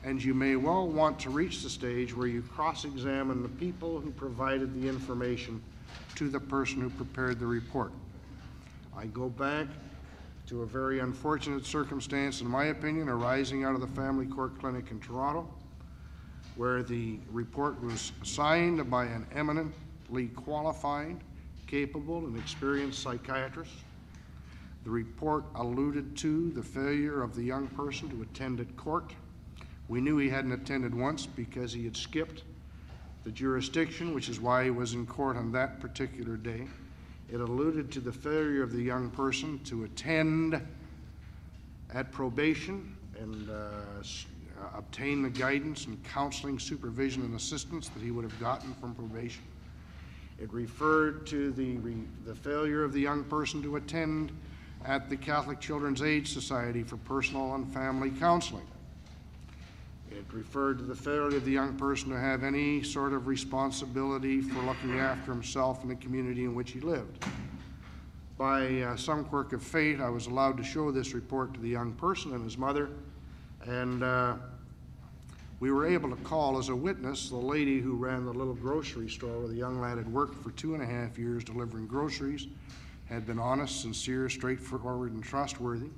and you may well want to reach the stage where you cross-examine the people who provided the information to the person who prepared the report. I go back to a very unfortunate circumstance, in my opinion, arising out of the family court clinic in Toronto, where the report was signed by an eminently qualified, capable, and experienced psychiatrist. The report alluded to the failure of the young person to attend at court. We knew he hadn't attended once because he had skipped the jurisdiction, which is why he was in court on that particular day. It alluded to the failure of the young person to attend at probation and obtain the guidance and counseling, supervision, and assistance that he would have gotten from probation. It referred to the failure of the young person to attend at the Catholic Children's Aid Society for personal and family counseling. It referred to the failure of the young person to have any sort of responsibility for looking after himself in the community in which he lived. By some quirk of fate, I was allowed to show this report to the young person and his mother, and we were able to call as a witness the lady who ran the little grocery store where the young lad had worked for 2.5 years delivering groceries, had been honest, sincere, straightforward, and trustworthy.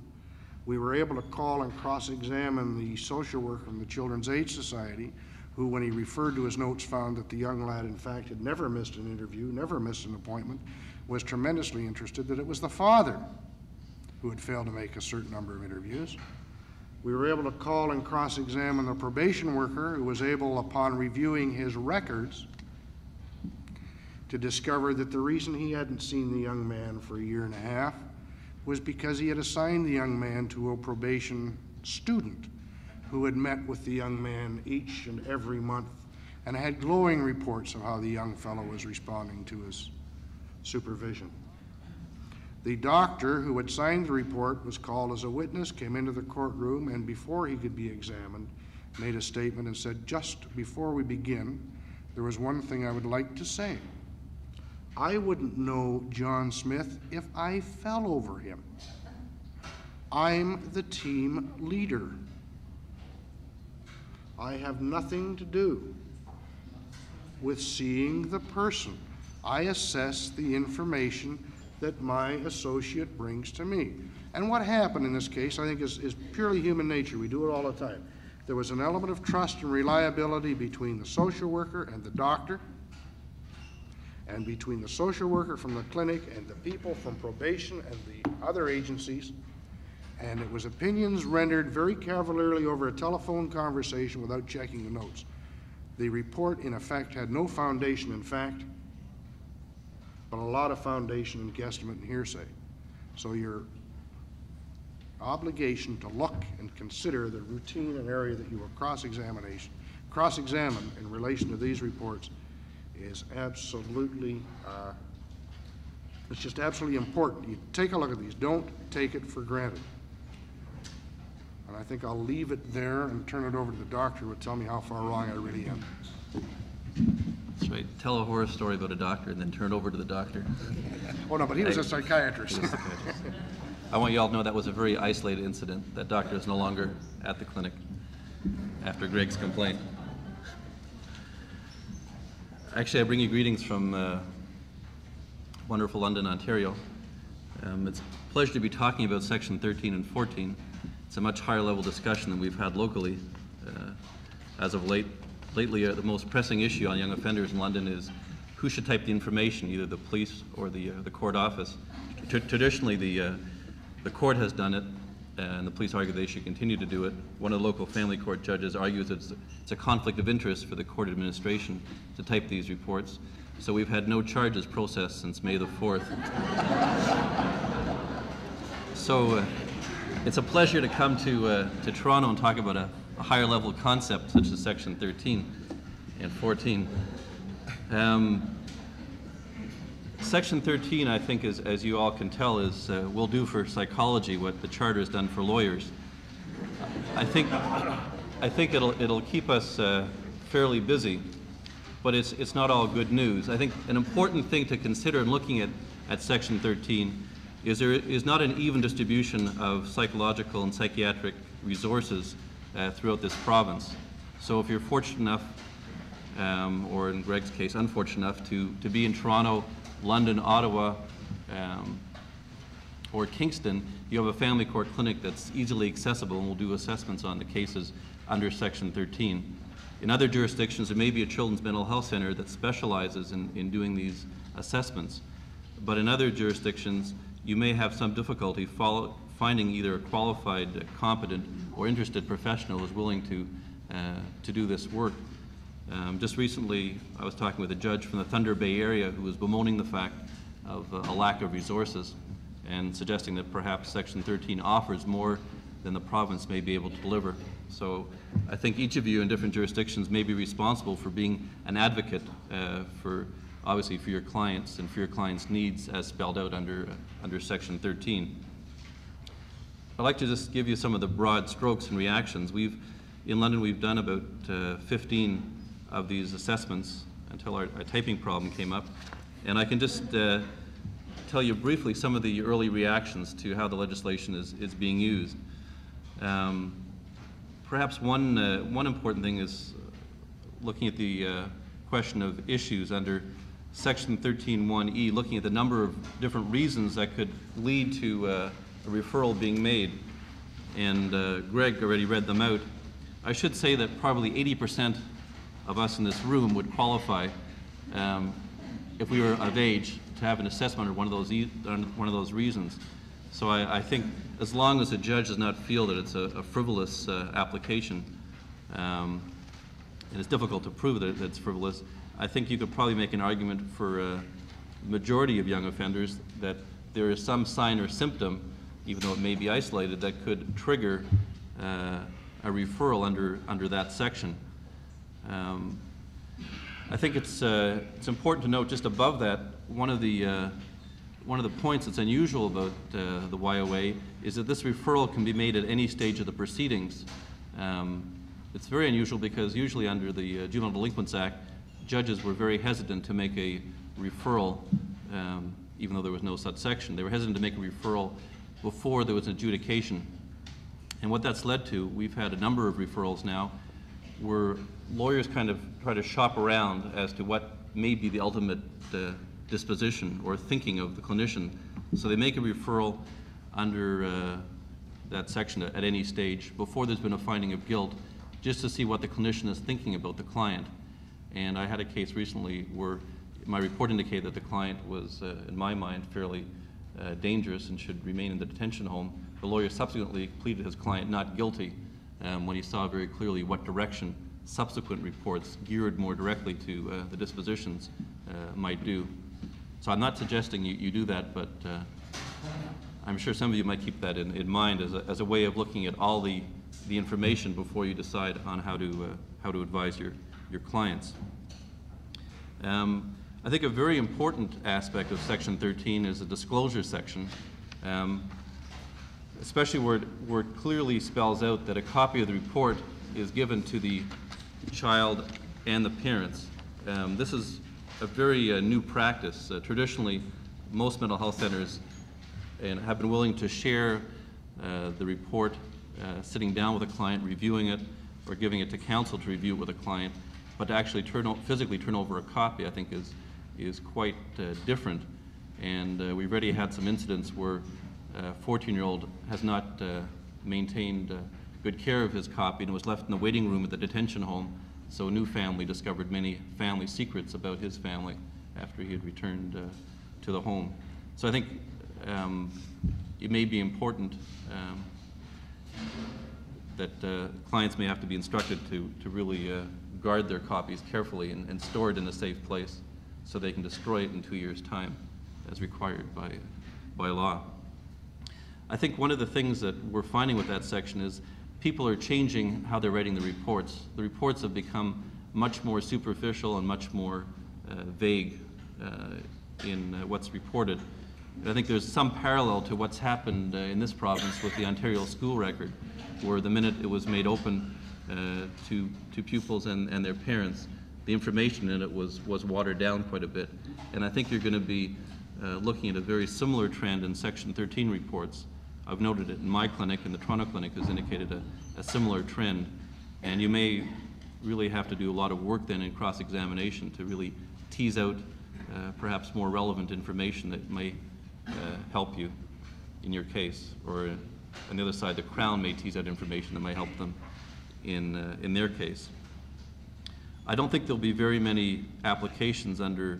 We were able to call and cross-examine the social worker from the Children's Aid Society, who, when he referred to his notes, found that the young lad, in fact, had never missed an interview, never missed an appointment, was tremendously interested that it was the father who had failed to make a certain number of interviews. We were able to call and cross-examine the probation worker, who was able, upon reviewing his records, to discover that the reason he hadn't seen the young man for 1.5 years was because he had assigned the young man to a probation student who had met with the young man each and every month and had glowing reports of how the young fellow was responding to his supervision. The doctor who had signed the report was called as a witness, came into the courtroom, and before he could be examined, made a statement and said, "Just before we begin, there was one thing I would like to say. I wouldn't know John Smith if I fell over him. I'm the team leader. I have nothing to do with seeing the person. I assess the information that my associate brings to me." And what happened in this case, I think, is purely human nature. We do it all the time. There was an element of trust and reliability between the social worker and the doctor, and between the social worker from the clinic and the people from probation and the other agencies, and it was opinions rendered very cavalierly over a telephone conversation without checking the notes. The report, in effect, had no foundation in fact, but a lot of foundation in guesstimate and hearsay. So your obligation to look and consider the routine and area that you will cross-examine in relation to these reports is absolutely, it's just absolutely important. You take a look at these. Don't take it for granted. And I think I'll leave it there and turn it over to the doctor who would tell me how far wrong I really am. That's right. Tell a horror story about a doctor and then turn it over to the doctor. Oh, no, but he was a psychiatrist. I want you all to know that was a very isolated incident. That doctor is no longer at the clinic after Greg's complaint. Actually, I bring you greetings from wonderful London, Ontario. It's a pleasure to be talking about Section 13 and 14. It's a much higher level discussion than we've had locally. As of lately, the most pressing issue on young offenders in London is who should type the information, either the police or the court office. Traditionally, the court has done it, and the police argue they should continue to do it. One of the local family court judges argues it's a conflict of interest for the court administration to type these reports. So we've had no charges processed since May the 4th. So it's a pleasure to come to Toronto and talk about a higher level concept such as Section 13 and 14. Section 13, I think, as you all can tell, will do for psychology what the Charter has done for lawyers. I think it'll keep us fairly busy, but it's not all good news. I think an important thing to consider in looking at Section 13 is there is not an even distribution of psychological and psychiatric resources throughout this province. So if you're fortunate enough, or in Greg's case, unfortunate enough, to be in Toronto, London, Ottawa, or Kingston, you have a family court clinic that's easily accessible and will do assessments on the cases under Section 13. In other jurisdictions, there may be a children's mental health center that specializes in doing these assessments. But in other jurisdictions, you may have some difficulty finding either a qualified, competent, or interested professional who's willing to do this work. Just recently, I was talking with a judge from the Thunder Bay area who was bemoaning the fact of a lack of resources and suggesting that perhaps Section 13 offers more than the province may be able to deliver. So I think each of you in different jurisdictions may be responsible for being an advocate obviously for your clients and for your clients' needs as spelled out under Section 13. I'd like to just give you some of the broad strokes and reactions. In London, we've done about 15 of these assessments until our typing problem came up. And I can just tell you briefly some of the early reactions to how the legislation is being used. Perhaps one important thing is looking at the question of issues under Section 13(1)(e), looking at the number of different reasons that could lead to a referral being made. And Greg already read them out. I should say that probably 80% of us in this room would qualify if we were of age to have an assessment under one of those reasons. So I think as long as the judge does not feel that it's a frivolous application, and it's difficult to prove that it's frivolous, I think you could probably make an argument for a majority of young offenders that there is some sign or symptom, even though it may be isolated, that could trigger a referral under that section. I think it's important to note just above that, one of the points that's unusual about the YOA is that this referral can be made at any stage of the proceedings. It's very unusual because usually under the Juvenile Delinquents Act, judges were very hesitant to make a referral, even though there was no such section. They were hesitant to make a referral before there was an adjudication. And what that's led to, we've had a number of referrals now where lawyers kind of try to shop around as to what may be the ultimate disposition or thinking of the clinician. So they make a referral under that section at any stage before there's been a finding of guilt, just to see what the clinician is thinking about the client. And I had a case recently where my report indicated that the client was, in my mind, fairly dangerous and should remain in the detention home. The lawyer subsequently pleaded his client not guilty when he saw very clearly what direction subsequent reports geared more directly to the dispositions might do. So I'm not suggesting you do that, but I'm sure some of you might keep that in mind as a way of looking at all the information before you decide on how to advise your clients. I think a very important aspect of Section 13 is the disclosure section, especially where it clearly spells out that a copy of the report is given to the child and the parents. This is a very new practice. Traditionally, most mental health centers have been willing to share the report, sitting down with a client, reviewing it, or giving it to counsel to review it with a client. But to actually physically turn over a copy, I think, is quite different. And we've already had some incidents where a 14-year-old has not maintained good care of his copy and was left in the waiting room at the detention home. So a new family discovered many family secrets about his family after he had returned to the home. So I think it may be important that clients may have to be instructed to really guard their copies carefully and store it in a safe place so they can destroy it in 2 years' time as required by law. I think one of the things that we're finding with that section is people are changing how they're writing the reports. The reports have become much more superficial and much more vague in what's reported. And I think there's some parallel to what's happened in this province with the Ontario school record, where the minute it was made open to pupils and their parents, the information in it was watered down quite a bit. And I think you're going to be looking at a very similar trend in Section 13 reports. I've noted it in my clinic, and the Toronto clinic has indicated a similar trend. And you may really have to do a lot of work then in cross-examination to really tease out perhaps more relevant information that may help you in your case. Or on the other side, the Crown may tease out information that may help them in their case. I don't think there'll be very many applications under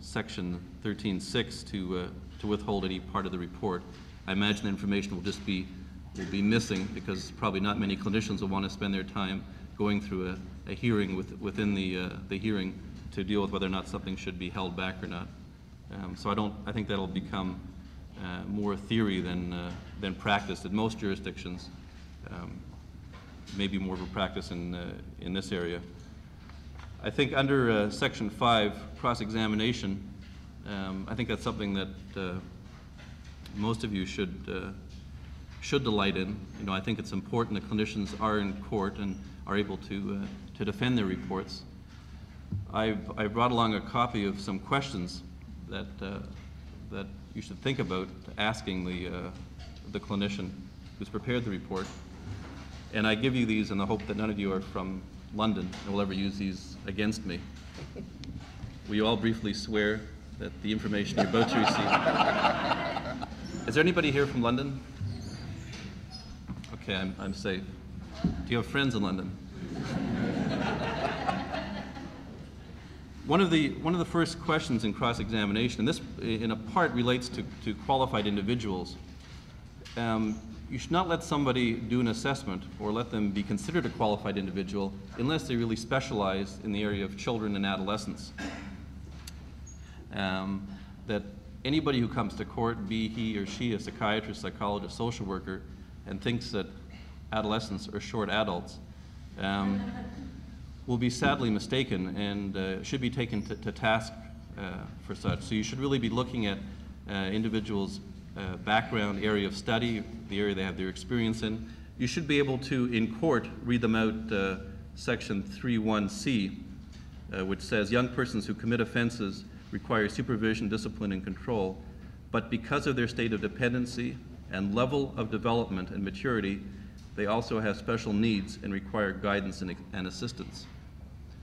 Section 13.6 to withhold any part of the report. I imagine the information will just be missing because probably not many clinicians will want to spend their time going through a hearing within the hearing to deal with whether or not something should be held back or not. So I think that'll become more theory than practice in most jurisdictions. Maybe more of a practice in this area. I think under Section 5, cross-examination, I think that's something that most of you should delight in. You know, I think it's important that clinicians are in court and are able to defend their reports. I brought along a copy of some questions that you should think about asking the clinician who's prepared the report. And I give you these in the hope that none of you are from London and will ever use these against me. Will you all briefly swear that the information you're about to receive... Is there anybody here from London? Okay, I'm safe. Do you have friends in London? One of the first questions in cross-examination, and this in a part relates to qualified individuals, you should not let somebody do an assessment or let them be considered a qualified individual unless they really specialize in the area of children and adolescents. That anybody who comes to court, be he or she a psychiatrist, psychologist, social worker, and thinks that adolescents are short adults, will be sadly mistaken and should be taken to task for such. So you should really be looking at individuals' background, area of study, the area they have their experience in. You should be able to, in court, read them out Section 3.1c, which says, young persons who commit offenses require supervision, discipline, and control, but because of their state of dependency and level of development and maturity, they also have special needs and require guidance and assistance.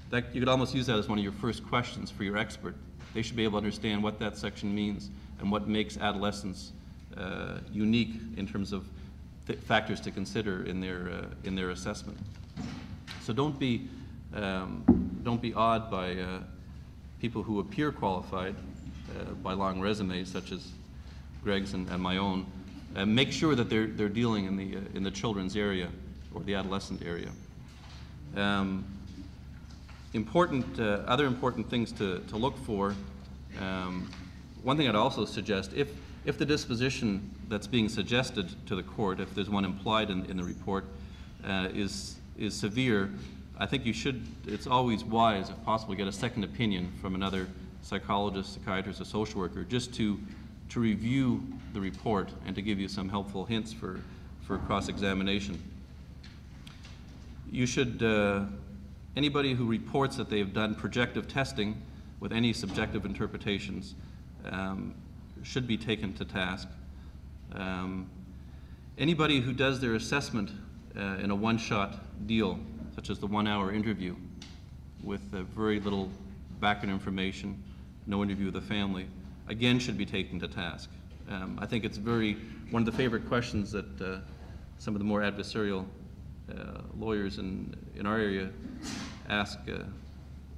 That, you could almost use that as one of your first questions for your expert. They should be able to understand what that section means and what makes adolescents unique in terms of factors to consider in their assessment. So don't be awed by people who appear qualified by long resumes, such as Greg's and my own. Make sure that they're dealing in the children's area or the adolescent area. Other important things to look for. One thing I'd also suggest, if the disposition that's being suggested to the court, if there's one implied in the report, is severe, I think it's always wise, if possible, to get a second opinion from another psychologist, psychiatrist, or social worker, just to review the report and to give you some helpful hints for cross-examination. You should, anybody who reports that they have done projective testing with any subjective interpretations should be taken to task. Anybody who does their assessment in a one-shot deal, such as the 1-hour interview with very little background information, no interview with the family, again should be taken to task. I think it's one of the favorite questions that some of the more adversarial lawyers in our area ask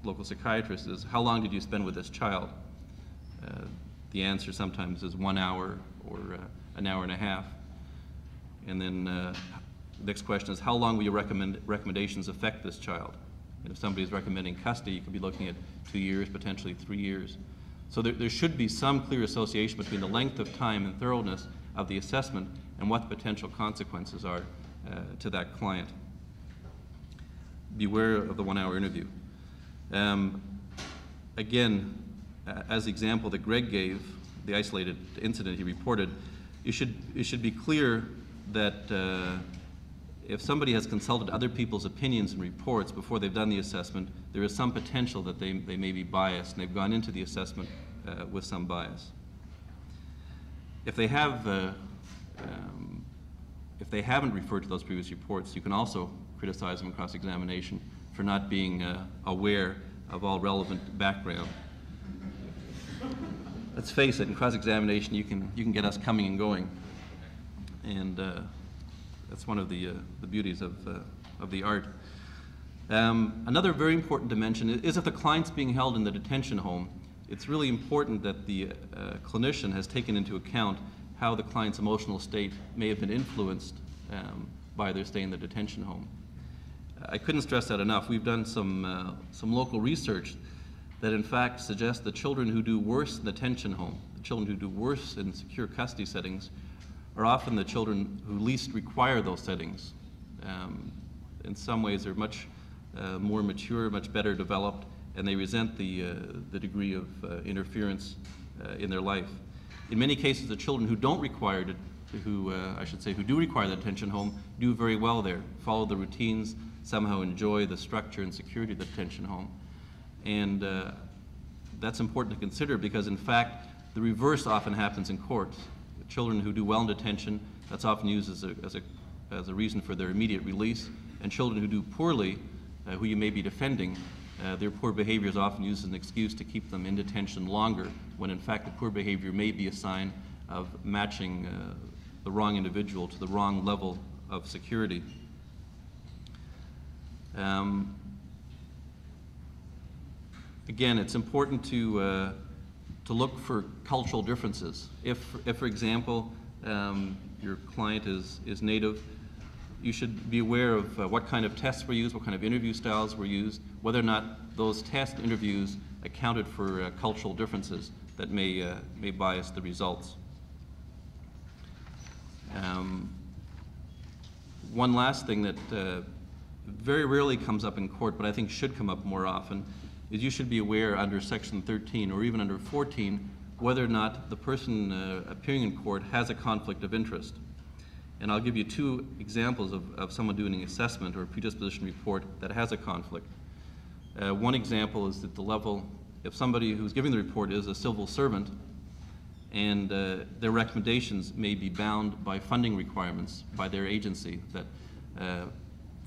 local psychiatrists is, how long did you spend with this child? The answer sometimes is 1 hour or an hour and a half. And then the next question is, how long will your recommendations affect this child? And if somebody's recommending custody, you could be looking at 2 years, potentially 3 years. So there should be some clear association between the length of time and thoroughness of the assessment and what the potential consequences are to that client. Beware of the 1-hour interview. Again, as the example that Greg gave, the isolated incident he reported, it should be clear that if somebody has consulted other people's opinions and reports before they've done the assessment, there is some potential that they may be biased and they've gone into the assessment with some bias. If they have if they haven't referred to those previous reports, you can also criticize them in cross-examination for not being aware of all relevant background. Let's face it, in cross-examination you can get us coming and going, and that's one of the beauties of the art. Another very important dimension is if the client's being held in the detention home, it's really important that the clinician has taken into account how the client's emotional state may have been influenced by their stay in the detention home. I couldn't stress that enough. We've done some local research that in fact suggests the children who do worse in the detention home, the children who do worse in secure custody settings, are often the children who least require those settings. In some ways they're much more mature, much better developed, and they resent the degree of interference in their life. In many cases, the children who don't require it, who do require the detention home, do very well there, follow the routines, somehow enjoy the structure and security of the detention home. And that's important to consider because, in fact, the reverse often happens in courts. The children who do well in detention, that's often used as a reason for their immediate release, and children who do poorly, who you may be defending, their poor behavior is often used as an excuse to keep them in detention longer, when in fact the poor behavior may be a sign of matching the wrong individual to the wrong level of security. Again, it's important to look for cultural differences. If for example, your client is native, you should be aware of what kind of tests were used, what kind of interview styles were used, whether or not those test interviews accounted for cultural differences that may bias the results. One last thing that very rarely comes up in court, but I think should come up more often, is you should be aware under Section 13 or even under 14 whether or not the person appearing in court has a conflict of interest. And I'll give you two examples of someone doing an assessment or a predisposition report that has a conflict. One example is that the level, if somebody who's giving the report is a civil servant and their recommendations may be bound by funding requirements by their agency, that,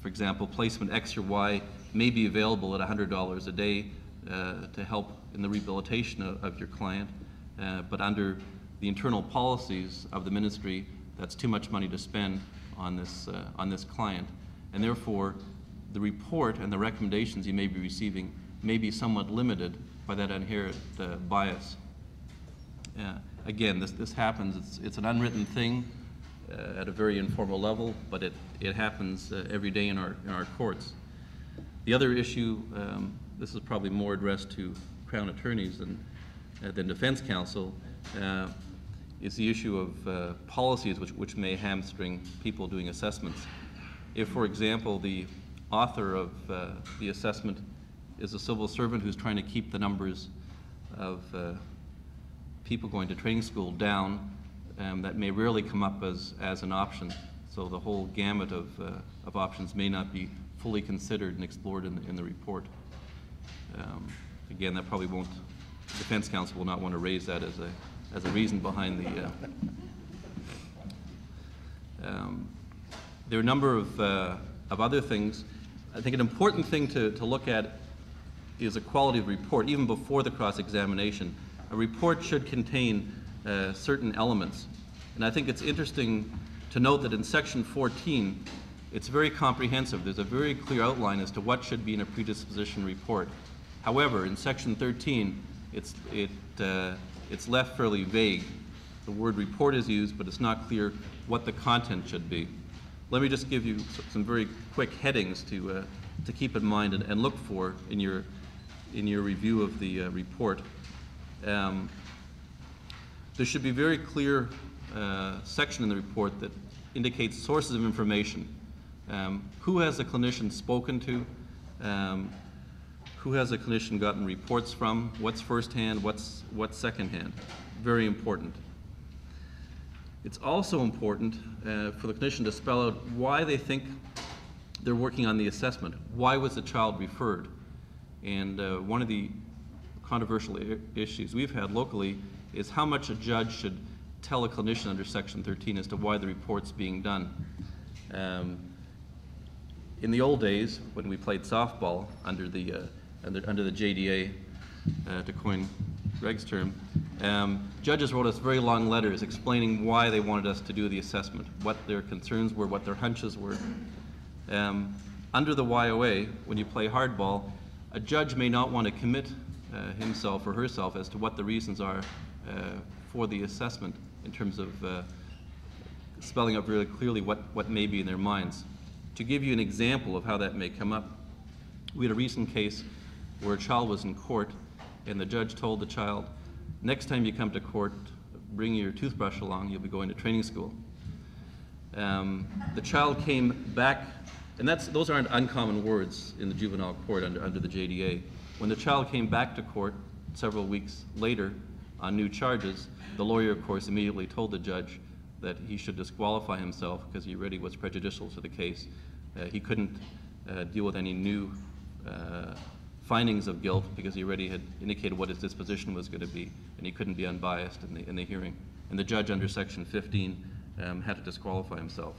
for example, placement X or Y may be available at $100 a day to help in the rehabilitation of your client, but under the internal policies of the ministry, that's too much money to spend on this client, and therefore the report and the recommendations you may be receiving may be somewhat limited by that inherent bias. Again, this happens. It's an unwritten thing at a very informal level, but it happens every day in our courts. The other issue, this is probably more addressed to Crown attorneys than defense counsel, is the issue of policies which may hamstring people doing assessments. If, for example, the author of the assessment is a civil servant who's trying to keep the numbers of people going to training school down, that may rarely come up as an option. So the whole gamut of options may not be fully considered and explored in the report. Again, that probably won't, defense counsel will not want to raise that as a reason behind the. There are a number of other things. I think an important thing to look at is the quality of the report, even before the cross-examination. A report should contain certain elements. And I think it's interesting to note that in Section 14, it's very comprehensive. There's a very clear outline as to what should be in a predisposition report. However, in Section 13, it's left fairly vague. The word report is used, but it's not clear what the content should be. Let me just give you some very quick headings to keep in mind and look for in your review of the report. There should be a very clear section in the report that indicates sources of information. Who has the clinician spoken to? Who has the clinician gotten reports from? What's firsthand? What's secondhand? Very important. It's also important for the clinician to spell out why they think they're working on the assessment. Why was the child referred? And one of the controversial issues we've had locally is how much a judge should tell a clinician under Section 13 as to why the report's being done. In the old days, when we played softball under the JDA, to coin Greg's term, judges wrote us very long letters explaining why they wanted us to do the assessment, what their concerns were, what their hunches were. Under the YOA, when you play hardball, a judge may not want to commit himself or herself as to what the reasons are for the assessment in terms of spelling out really clearly what may be in their minds. To give you an example of how that may come up, we had a recent case where a child was in court and the judge told the child, next time you come to court, bring your toothbrush along, you'll be going to training school. The child came back, and those aren't uncommon words in the juvenile court under the JDA. When the child came back to court several weeks later on new charges, the lawyer, of course, immediately told the judge that he should disqualify himself because he already was prejudicial to the case. He couldn't deal with any new findings of guilt because he already had indicated what his disposition was going to be, and he couldn't be unbiased in the hearing. And the judge under Section 15 had to disqualify himself.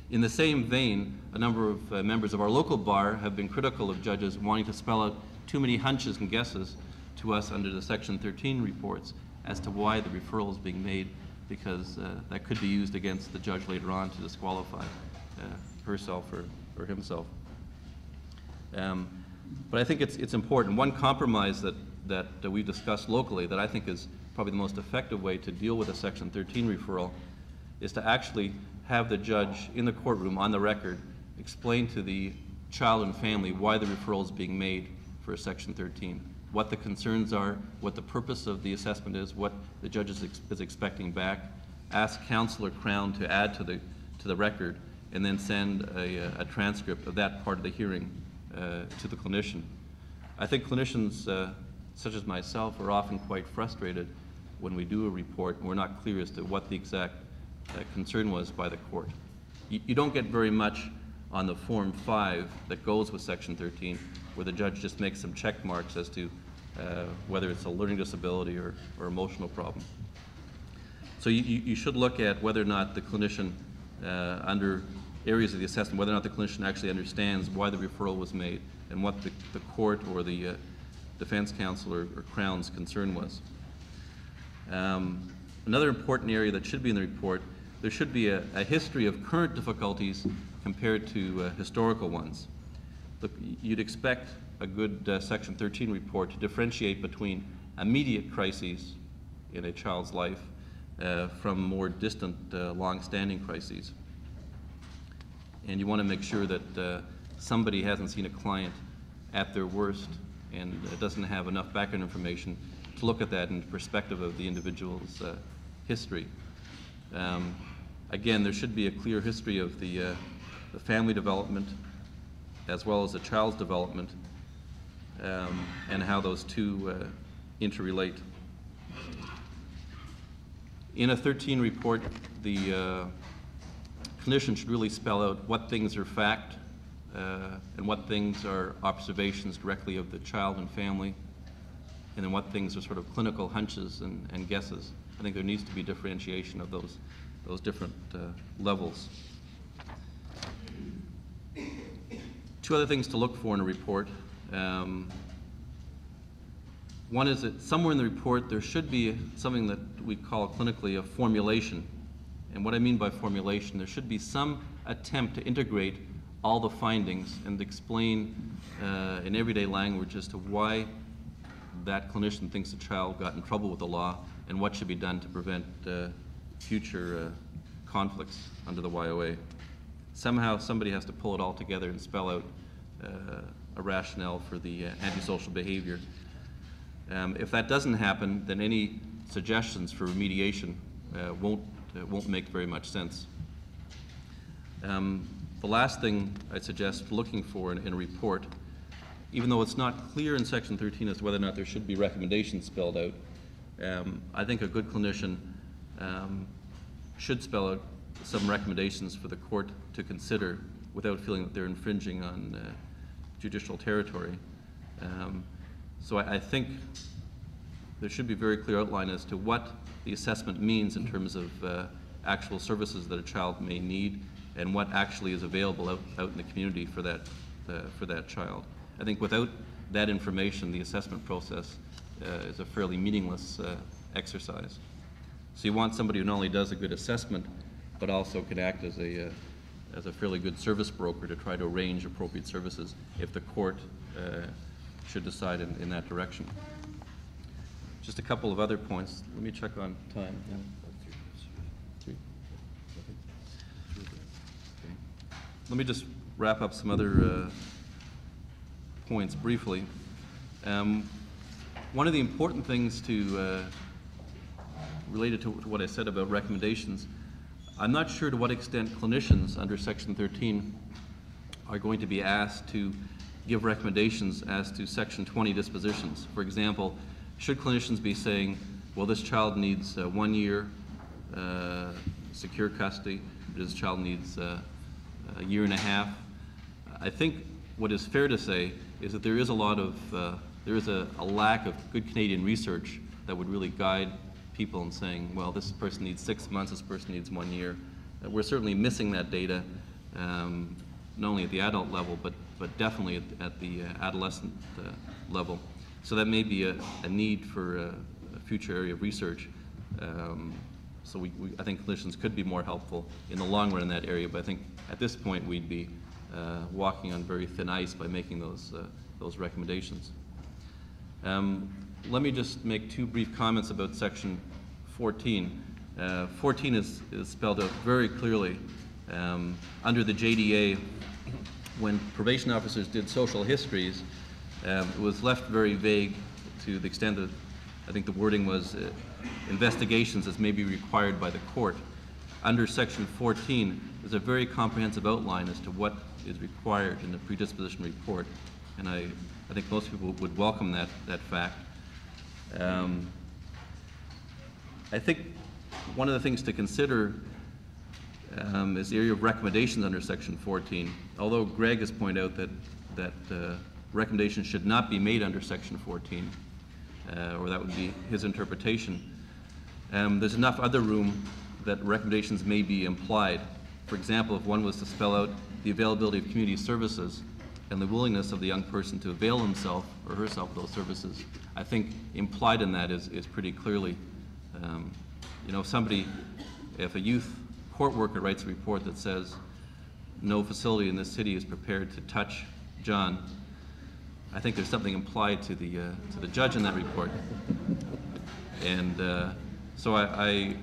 In the same vein, a number of members of our local bar have been critical of judges wanting to spell out too many hunches and guesses to us under the Section 13 reports as to why the referral is being made, because that could be used against the judge later on to disqualify herself or himself. But I think it's important. One compromise that we've discussed locally that I think is probably the most effective way to deal with a Section 13 referral is to actually have the judge in the courtroom on the record explain to the child and family why the referral is being made for a Section 13, what the concerns are, what the purpose of the assessment is, what the judge is expecting back, ask counsel or Crown to add to the record, and then send a transcript of that part of the hearing to the clinician. I think clinicians such as myself are often quite frustrated when we do a report and we're not clear as to what the exact concern was by the court. You don't get very much on the Form 5 that goes with Section 13, where the judge just makes some check marks as to whether it's a learning disability or emotional problem. So you should look at whether or not the clinician, under areas of the assessment, whether or not the clinician actually understands why the referral was made and what the court or the defense counsel or Crown's concern was. Another important area that should be in the report, there should be a history of current difficulties compared to historical ones. Look, you'd expect a good Section 13 report to differentiate between immediate crises in a child's life from more distant, long-standing crises. And you want to make sure that somebody hasn't seen a client at their worst and doesn't have enough background information to look at that in perspective of the individual's history. Again, there should be a clear history of the family development as well as the child's development and how those two interrelate. In a 13 report, the clinician should really spell out what things are fact and what things are observations directly of the child and family, and then what things are sort of clinical hunches and guesses. I think there needs to be differentiation of those different levels. Two other things to look for in a report. One is that somewhere in the report there should be something that we call clinically a formulation. And what I mean by formulation, there should be some attempt to integrate all the findings and explain in everyday language as to why that clinician thinks the child got in trouble with the law and what should be done to prevent future conflicts under the YOA. Somehow somebody has to pull it all together and spell out a rationale for the antisocial behavior. If that doesn't happen, then any suggestions for remediation won't make very much sense. The last thing I suggest looking for in a report, even though it's not clear in Section 13 as to whether or not there should be recommendations spelled out, I think a good clinician should spell out some recommendations for the court to consider without feeling that they're infringing on judicial territory. So I think there should be a very clear outline as to what the assessment means in terms of actual services that a child may need and what actually is available out in the community for that child. I think without that information, the assessment process is a fairly meaningless exercise. So you want somebody who not only does a good assessment, but also can act as a fairly good service broker to try to arrange appropriate services if the court should decide in that direction. Just a couple of other points. Let me check on time. Yeah. Let me just wrap up some other points briefly. One of the important things related to what I said about recommendations, I'm not sure to what extent clinicians under Section 13 are going to be asked to give recommendations as to Section 20 dispositions. For example, should clinicians be saying, well, this child needs 1 year secure custody, this child needs a year and a half? I think what is fair to say is that there is a lack of good Canadian research that would really guide people in saying, well, this person needs 6 months, this person needs 1 year. We're certainly missing that data, not only at the adult level, but definitely at the adolescent level. So that may be a need for a future area of research. So I think clinicians could be more helpful in the long run in that area, but I think at this point we'd be walking on very thin ice by making those recommendations. Let me just make two brief comments about Section 14. 14 is spelled out very clearly. Under the JDA, when probation officers did social histories, it was left very vague to the extent that I think the wording was investigations as may be required by the court. Under Section 14, there's a very comprehensive outline as to what is required in the predisposition report, and I think most people would welcome that fact. I think one of the things to consider is the area of recommendations under Section 14. Although Greg has pointed out that recommendations should not be made under Section 14, or that would be his interpretation, there's enough other room that recommendations may be implied. For example, if one was to spell out the availability of community services and the willingness of the young person to avail himself or herself of those services, I think implied in that is pretty clearly, if a youth court worker writes a report that says no facility in this city is prepared to touch John, I think there's something implied to the judge in that report. And so I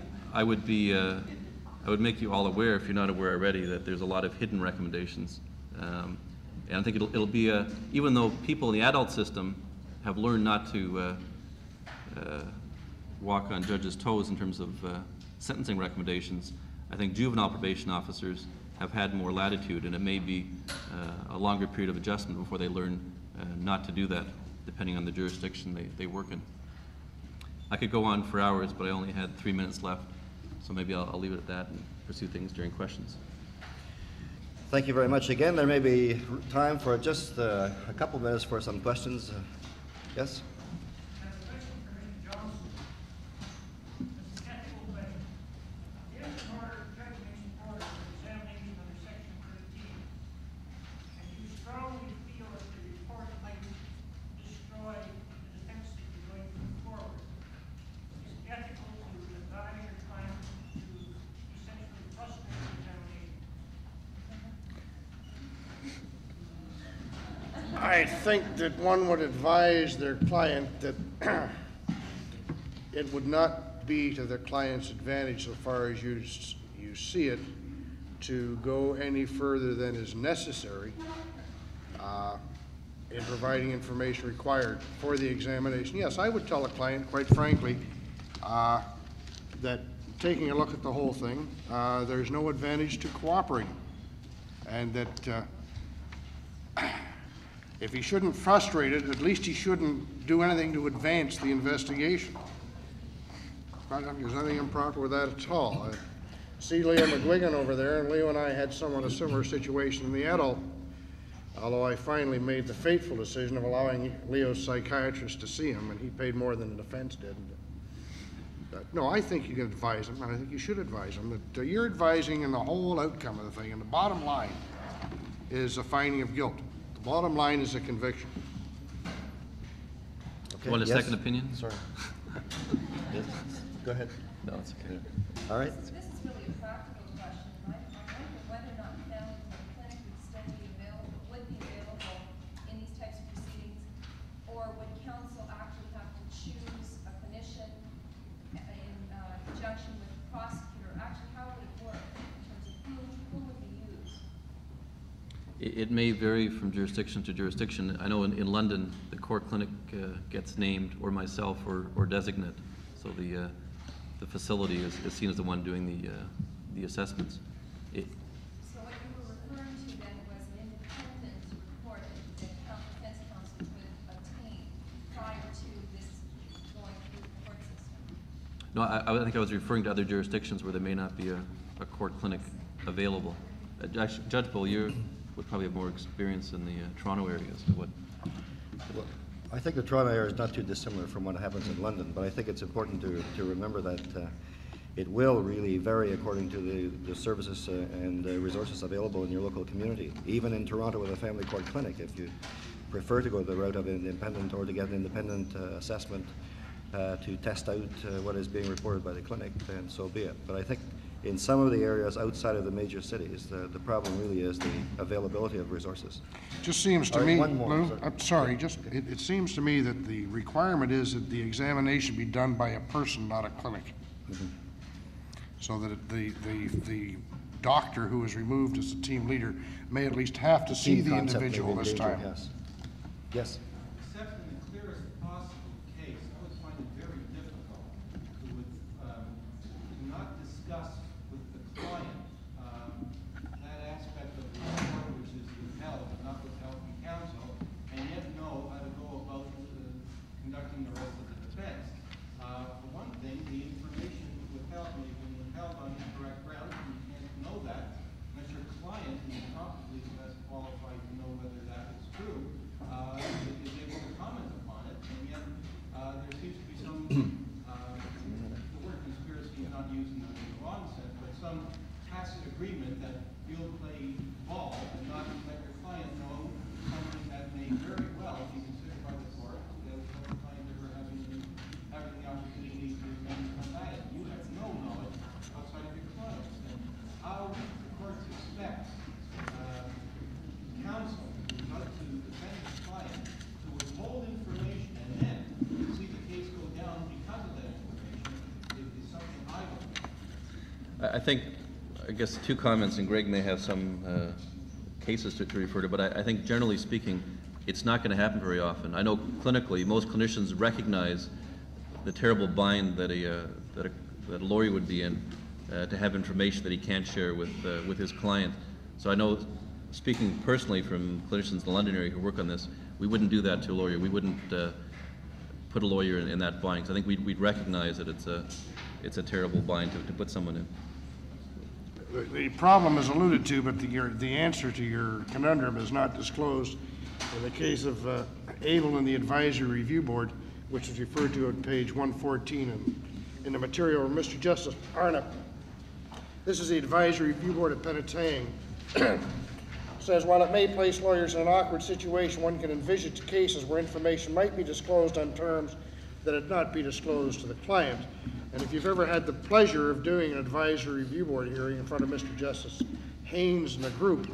would make you all aware, if you're not aware already, that there's a lot of hidden recommendations. And I think it'll be even though people in the adult system have learned not to walk on judges' toes in terms of sentencing recommendations, I think juvenile probation officers have had more latitude, and it may be a longer period of adjustment before they learn not to do that, depending on the jurisdiction they work in. I could go on for hours, but I only had 3 minutes left, so maybe I'll leave it at that and pursue things during questions. Thank you very much again. There may be time for just a couple minutes for some questions. Yes? I think that one would advise their client that it would not be to the client's advantage, so far as you see it, to go any further than is necessary in providing information required for the examination. Yes, I would tell a client, quite frankly, that taking a look at the whole thing, there's no advantage to cooperating, and that if he shouldn't frustrate it, at least he shouldn't do anything to advance the investigation. I don't think there's anything improper with that at all. I see Leo McGuigan over there, and Leo and I had somewhat a similar situation in the adult Although I finally made the fateful decision of allowing Leo's psychiatrist to see him, and he paid more than the defense did. No, I think you can advise him, and I think you should advise him that you're advising in the whole outcome of the thing, and the bottom line is a finding of guilt. The bottom line is a conviction. Okay. Want a second opinion? Sorry. Yes. Go ahead. No, it's okay. All right. This is really a practical question. I wonder whether or not family clinic would still be available in these types of proceedings, or would counsel actually have to choose a clinician in conjunction with the prosecutor? Actually, how would it work in terms of who would be used? It may vary from jurisdiction to jurisdiction. I know in London, the court clinic gets named, or myself, or designate. So the facility is seen as the one doing the assessments. So what you were referring to then was an independent report that defense counsel could obtain prior to this going through the court system? No, I think I was referring to other jurisdictions where there may not be a court clinic available. Judge Beaulieu would probably have more experience in the Toronto area as to what. Well, I think the Toronto area is not too dissimilar from what happens in London, but I think it's important to remember that it will really vary according to the services and resources available in your local community. Even in Toronto with a family court clinic, if you prefer to go the route of an independent or to get an independent assessment to test out what is being reported by the clinic, then so be it. But I think in some of the areas outside of the major cities, the problem really is the availability of resources. Just seems to All right, me, one more, Lou, sorry. I'm sorry, it seems to me that the requirement is that the examination be done by a person, not a clinic. Mm-hmm. So that the doctor who is removed as the team leader may at least have to see Team the concept may individual be this endangered, time. Yes. Yes. Except in the clearest possible case, I would find it very difficult to not discuss with the client that aspect of the report which is withheld, but not withheld from counsel, and yet know how to go about conducting the rest of the defense. For one thing, the information withheld may have been withheld on incorrect grounds, and you can't know that unless your client, who is probably best qualified to know whether that is true, is able to comment upon it, and yet there seems to be some, the word conspiracy is not used in the wrong sense, but some tacit agreement that you'll play ball and not let your client know something that may very well be considered by the court without the client ever having the opportunity to combat it. You have no knowledge outside of your client. And how the courts expect counsel to defend the client to withhold information and then see the case go down because of that information is something I don't know. I think, I guess, two comments, and Greg may have some cases to refer to, but I think generally speaking, it's not going to happen very often. I know clinically, most clinicians recognize the terrible bind that a lawyer would be in to have information that he can't share with his client. So I know, speaking personally from clinicians in the London area who work on this, we wouldn't do that to a lawyer. We wouldn't put a lawyer in that bind. So I think we'd recognize that it's a terrible bind to put someone in. The problem is alluded to, but the answer to your conundrum is not disclosed. In the case of Allan and the Advisory Review Board, which is referred to on page 114 in the material of Mr. Justice Arnott. This is the Advisory Review Board at Penetang. Says, while it may place lawyers in an awkward situation, one can envisage cases where information might be disclosed on terms that it not be disclosed to the client. And if you've ever had the pleasure of doing an Advisory Review Board hearing in front of Mr. Justice Haynes and a group,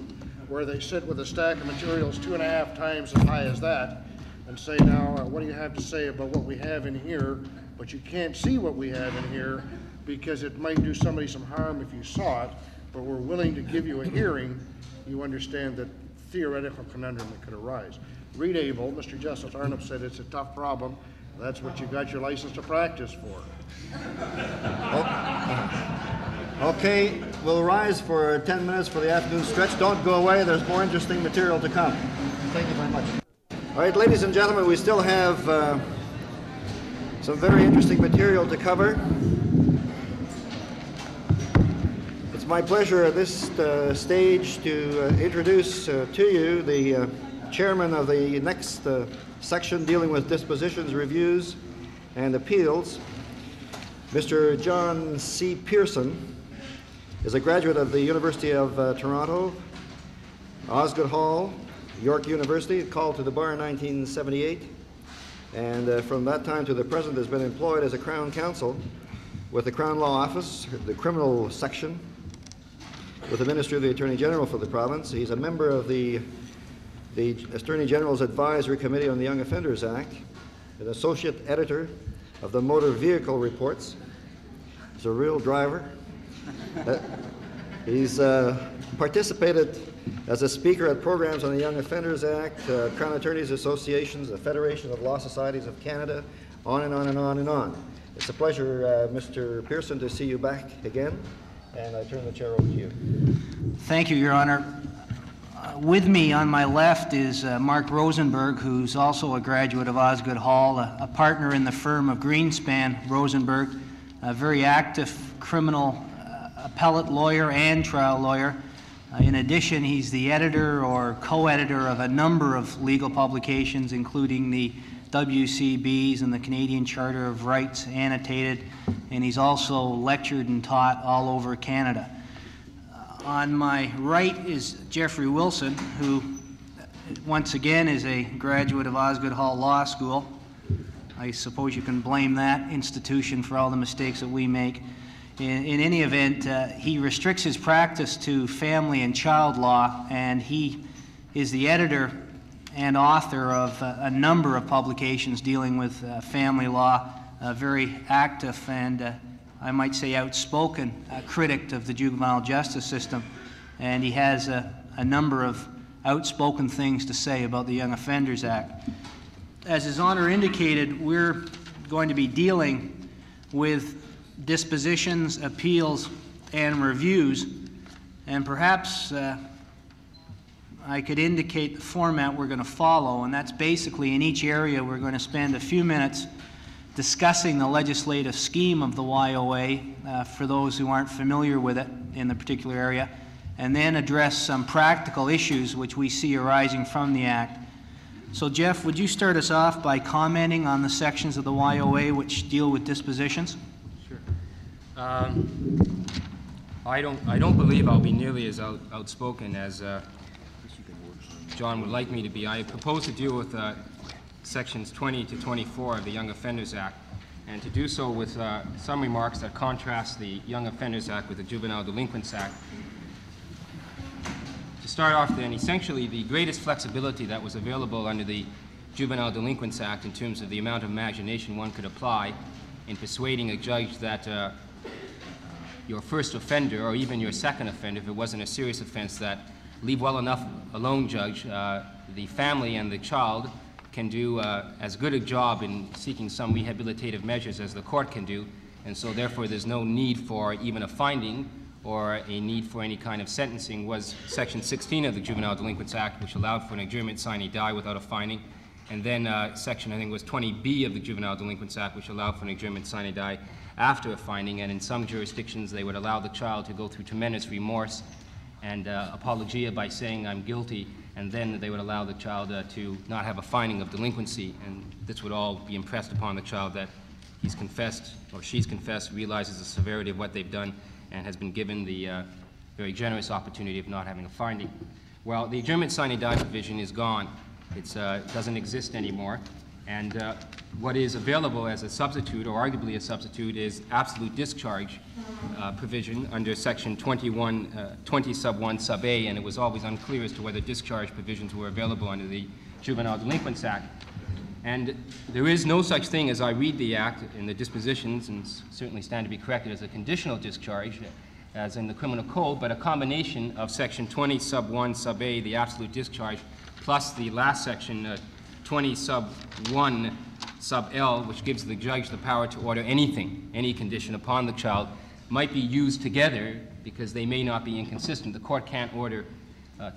where they sit with a stack of materials 2.5 times as high as that, and say, now, what do you have to say about what we have in here? But you can't see what we have in here because it might do somebody some harm if you saw it, but we're willing to give you a hearing. You understand that theoretical conundrum that could arise. Read Abel, Mr. Justice Arnott said it's a tough problem. That's what you got your license to practice for. Okay, we'll rise for 10 minutes for the afternoon stretch. Don't go away, there's more interesting material to come. Thank you very much. All right, ladies and gentlemen, we still have some very interesting material to cover. It's my pleasure at this stage to introduce to you the chairman of the next section dealing with dispositions, reviews, and appeals. Mr. John C. Pearson is a graduate of the University of Toronto, Osgoode Hall, York University, called to the bar in 1978, and from that time to the present has been employed as a Crown Counsel with the Crown Law Office, the Criminal Section, with the Ministry of the Attorney General for the province. He's a member of the Attorney General's Advisory Committee on the Young Offenders Act, an associate editor of the Motor Vehicle Reports. He's a real driver. He's participated as a speaker at programs on the Young Offenders Act, Crown Attorneys Associations, the Federation of Law Societies of Canada, on and on and on and on. It's a pleasure, Mr. Pearson, to see you back again, and I turn the chair over to you. Thank you, Your Honor. With me on my left is Marc Rosenberg, who's also a graduate of Osgoode Hall, a partner in the firm of Greenspan Rosenberg, a very active criminal appellate lawyer and trial lawyer. In addition, he's the editor or co-editor of a number of legal publications, including the WCBs and the Canadian Charter of Rights annotated, and he's also lectured and taught all over Canada. On my right is Jeffery Wilson, who once again is a graduate of Osgoode Hall Law School. I suppose you can blame that institution for all the mistakes that we make. In any event, he restricts his practice to family and child law, and he is the editor and author of a number of publications dealing with family law, very active and I might say outspoken critic of the juvenile justice system, and he has a number of outspoken things to say about the Young Offenders Act. As His Honor indicated, we're going to be dealing with dispositions, appeals, and reviews, and perhaps I could indicate the format we're going to follow, and that's basically in each area we're going to spend a few minutes discussing the legislative scheme of the YOA for those who aren't familiar with it in the particular area, and then address some practical issues which we see arising from the Act. So Jeff, would you start us off by commenting on the sections of the YOA which deal with dispositions? Sure. I don't believe I'll be nearly as outspoken as John would like me to be. I propose to deal with sections 20 to 24 of the Young Offenders Act, and to do so with some remarks that contrast the Young Offenders Act with the Juvenile Delinquents Act. To start off then, essentially the greatest flexibility that was available under the Juvenile Delinquents Act in terms of the amount of imagination one could apply in persuading a judge that your first offender, or even your second offender, if it wasn't a serious offense, that leave well enough alone, Judge. The family and the child can do as good a job in seeking some rehabilitative measures as the court can do, and so therefore there's no need for even a finding or a need for any kind of sentencing. Was Section 16 of the Juvenile Delinquents Act, which allowed for an adjournment sine die without a finding, and then Section, I think it was 20B of the Juvenile Delinquents Act, which allowed for an adjournment sine die after a finding, and in some jurisdictions they would allow the child to go through tremendous remorse and apologia by saying I'm guilty, and then they would allow the child to not have a finding of delinquency, and this would all be impressed upon the child that he's confessed or she's confessed, realizes the severity of what they've done, and has been given the very generous opportunity of not having a finding. Well, the adjournment sine die provision is gone. It doesn't exist anymore, and what is available as a substitute, or arguably a substitute, is absolute discharge provision under Section 20 sub 1 sub A, and it was always unclear as to whether discharge provisions were available under the Juvenile Delinquents Act. And there is no such thing, as I read the Act in the dispositions, and certainly stand to be corrected, as a conditional discharge, as in the Criminal Code, but a combination of Section 20 sub 1 sub A, the absolute discharge, plus the last section, 20 sub 1 sub L, which gives the judge the power to order anything, any condition upon the child, might be used together because they may not be inconsistent. The court can't order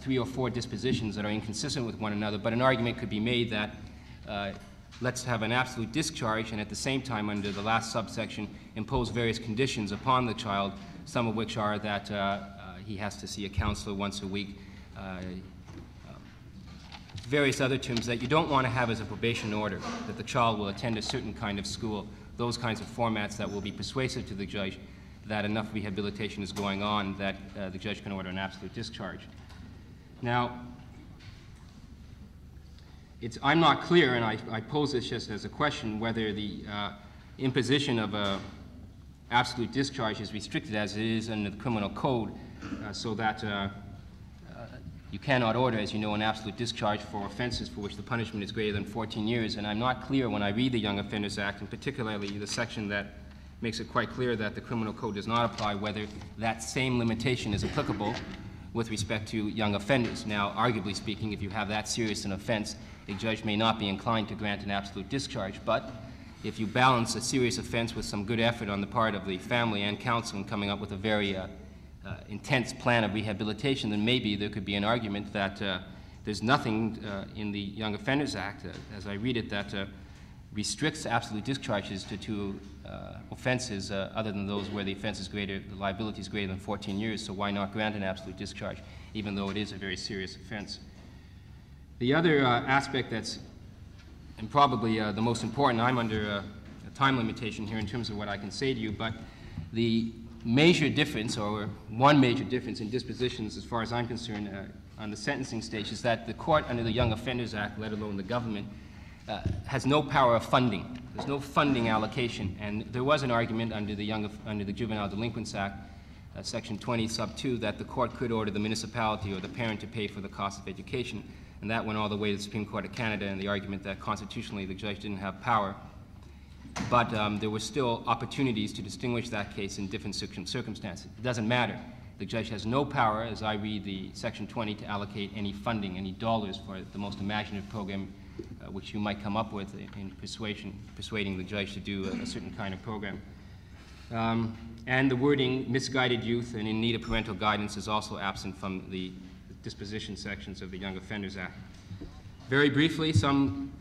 3 or 4 dispositions that are inconsistent with one another, but an argument could be made that let's have an absolute discharge and at the same time, under the last subsection, impose various conditions upon the child some of which are that he has to see a counselor once a week, various other terms that you don't want to have as a probation order, that the child will attend a certain kind of school, those kinds of formats that will be persuasive to the judge that enough rehabilitation is going on that the judge can order an absolute discharge. Now, I'm not clear, and I pose this just as a question, whether the imposition of a absolute discharge is restricted as it is under the criminal code, so that you cannot order, as you know, an absolute discharge for offenses for which the punishment is greater than 14 years. And I'm not clear when I read the Young Offenders Act, and particularly the section that makes it quite clear that the criminal code does not apply, whether that same limitation is applicable with respect to young offenders. Now, arguably speaking, if you have that serious an offense, a judge may not be inclined to grant an absolute discharge, but if you balance a serious offense with some good effort on the part of the family and counsel in coming up with a very intense plan of rehabilitation, then maybe there could be an argument that there's nothing in the Young Offenders Act, as I read it, that restricts absolute discharges to offenses other than those where the offense is greater, the liability is greater than 14 years, so why not grant an absolute discharge, even though it is a very serious offense? The other aspect that's, and probably the most important, I'm under a time limitation here in terms of what I can say to you, but the major difference, or one major difference in dispositions as far as I'm concerned on the sentencing stage, is that the court under the Young Offenders Act, let alone the government, has no power of funding. There's no funding allocation, and there was an argument under the Juvenile Delinquents Act, Section 20, Sub 2, that the court could order the municipality or the parent to pay for the cost of education, and that went all the way to the Supreme Court of Canada, and the argument that constitutionally the judge didn't have power. But there were still opportunities to distinguish that case in different circumstances. It doesn't matter. The judge has no power, as I read the Section 20, to allocate any funding, any dollars for the most imaginative program which you might come up with in persuading the judge to do a certain kind of program. And the wording, misguided youth and in need of parental guidance, is also absent from the disposition sections of the Young Offenders Act. Very briefly, some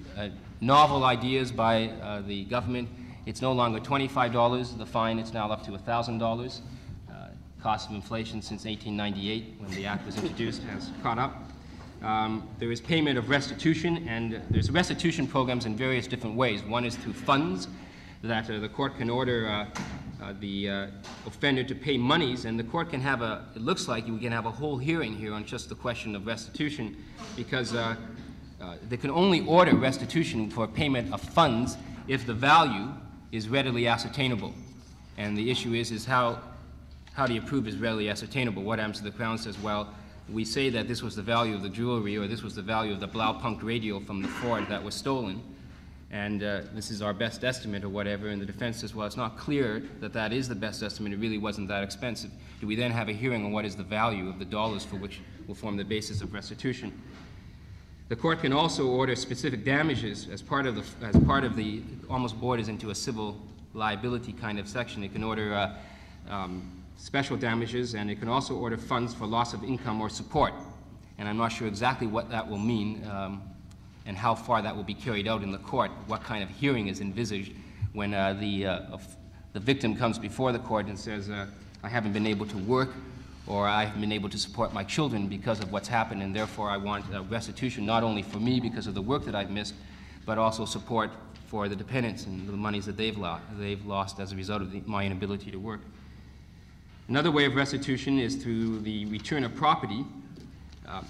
novel ideas by the government. It's no longer $25, the fine, it's now up to $1,000. Cost of inflation since 1898, when the act was introduced, has caught up. There is payment of restitution, and there's restitution programs in various different ways. One is through funds that the court can order the offender to pay monies, and the court can have it looks like we can have a whole hearing here on just the question of restitution, because they can only order restitution for payment of funds if the value is readily ascertainable. And the issue is how do you prove it's readily ascertainable? What happens to the Crown says, well, we say that this was the value of the jewelry, or this was the value of the Blaupunk radio from the Ford that was stolen, and this is our best estimate or whatever, and the defense says, well, it's not clear that that is the best estimate, it really wasn't that expensive. Do we then have a hearing on what is the value of the dollars for which will form the basis of restitution? The court can also order specific damages as part of the almost borders into a civil liability kind of section. It can order special damages, and it can also order funds for loss of income or support. And I'm not sure exactly what that will mean and how far that will be carried out in the court, what kind of hearing is envisaged when the victim comes before the court and says, I haven't been able to work, or I haven't been able to support my children because of what's happened, and therefore I want restitution not only for me because of the work that I've missed, but also support for the dependents and the monies that they've lost as a result of my inability to work. Another way of restitution is through the return of property.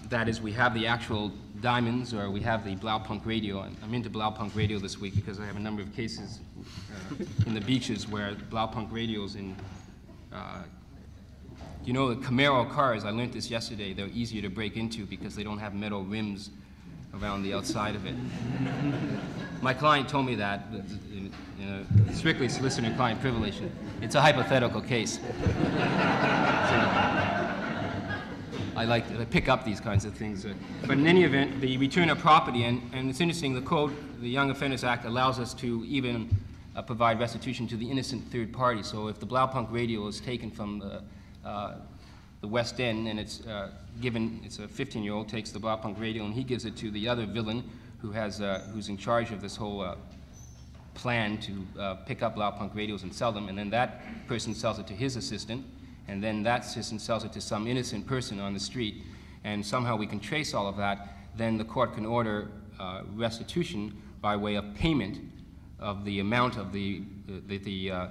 That is, we have the actual diamonds, or we have the Blaupunk radio. I'm into Blaupunk radio this week because I have a number of cases in the beaches where Blaupunk radios in, you know, the Camaro cars, I learned this yesterday, they're easier to break into because they don't have metal rims around the outside of it. My client told me that, strictly solicitor and client privilege. It's a hypothetical case. I pick up these kinds of things. But in any event, the return of property, and it's interesting, the code, the Young Offenders Act, allows us to even provide restitution to the innocent third party. So if the Blaupunk radio is taken from the West End, and it's given, it's a 15-year-old takes the Blaupunk radio and he gives it to the other villain who's in charge of this whole plan to pick up Blaupunk radios and sell them, and then that person sells it to his assistant, and then that citizen sells it to some innocent person on the street, and somehow we can trace all of that, then the court can order restitution by way of payment of the amount of the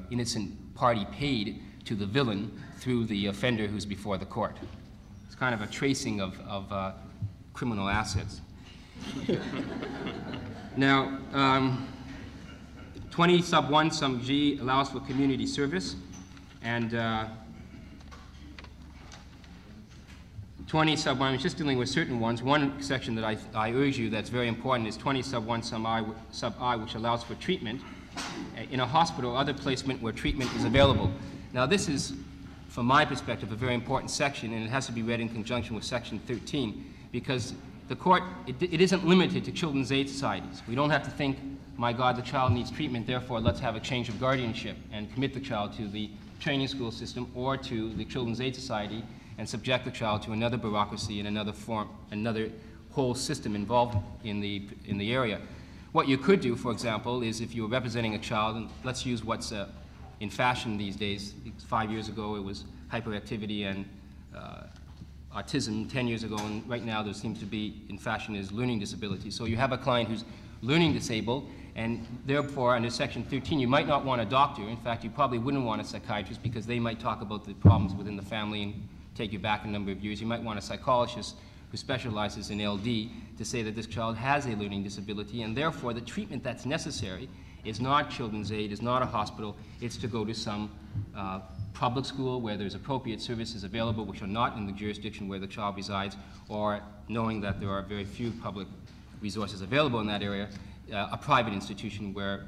innocent party paid to the villain through the offender who's before the court. It's kind of a tracing of criminal assets. Now, 20 sub 1 sub G allows for community service, and 20 sub 1 is just dealing with certain ones. One section that I urge you that's very important is 20 sub 1 sub I, which allows for treatment in a hospital or other placement where treatment is available. Now, this is, from my perspective, a very important section, and it has to be read in conjunction with section 13, because the court, it isn't limited to children's aid societies. We don't have to think, my God, the child needs treatment, therefore let's have a change of guardianship and commit the child to the training school system or to the children's aid society and subject the child to another bureaucracy and another form, another whole system involved in the area. What you could do, for example, is if you were representing a child, and let's use what's in fashion these days. 5 years ago it was hyperactivity and autism, 10 years ago, and right now there seems to be in fashion is learning disability. So you have a client who's learning disabled, and therefore under section 13 you might not want a doctor. In fact, you probably wouldn't want a psychiatrist because they might talk about the problems within the family and take you back a number of years. You might want a psychologist who specializes in LD to say that this child has a learning disability, and therefore the treatment that's necessary is not children's aid, is not a hospital, it's to go to some public school where there's appropriate services available which are not in the jurisdiction where the child resides, or knowing that there are very few public resources available in that area, a private institution where